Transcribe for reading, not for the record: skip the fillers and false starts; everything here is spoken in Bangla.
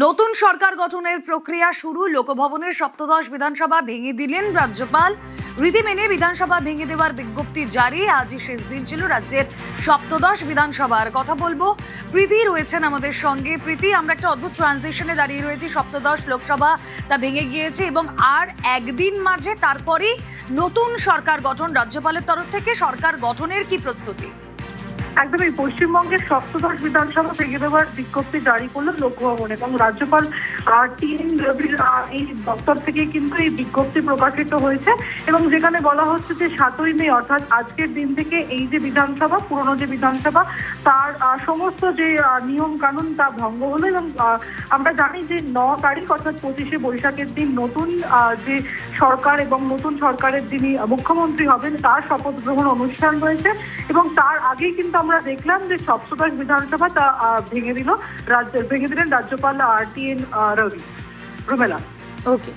নতুন সরকার গঠনের প্রক্রিয়া শুরু। লোকভবনের সপ্তদশ বিধানসভা ভেঙে দিলেন রাজ্যপাল। রীতি মেনে বিধানসভা ভেঙে দেওয়ার বিজ্ঞপ্তি জারি। আজই শেষ দিন ছিল রাজ্যের সপ্তদশ বিধানসভার। কথা বলবো, প্রীতি রয়েছেন আমাদের সঙ্গে। প্রীতি, আমরা একটা অদ্ভুত ট্রানজিশনে দাঁড়িয়ে রয়েছি। সপ্তদশ লোকসভা তা ভেঙে গিয়েছে এবং আর একদিন মাঝে তারপরেই নতুন সরকার গঠন। রাজ্যপালের তরফ থেকে সরকার গঠনের কি প্রস্তুতি? একদমই পশ্চিমবঙ্গের সপ্তদশ বিধানসভা ভেঙে দেওয়ার বিজ্ঞপ্তি জারি করলেন লোকভবন এবং রাজ্যপাল টি.এন. রবির এই দপ্তর থেকে কিন্তু এই বিজ্ঞপ্তি প্রকাশিত হয়েছে এবং যেখানে বলা হচ্ছে যে 7ই মে অর্থাৎ আজকের দিন থেকে এই যে বিধানসভা, পুরনো যে বিধানসভা, তার সমস্ত যে নিয়ম কানুন তা ভঙ্গ হলো এবং আমরা জানি যে 9 তারিখ অর্থাৎ 25শে বৈশাখের দিন নতুন যে সরকার এবং নতুন সরকারের যিনি মুখ্যমন্ত্রী হবেন তার শপথ গ্রহণ অনুষ্ঠান রয়েছে এবং তার আগেই কিন্তু আমরা দেখলাম যে সপ্তদশ বিধানসভা তা ভেঙে দিলেন রাজ্যপাল টি.এন. রবি। রুমেলা। ওকে।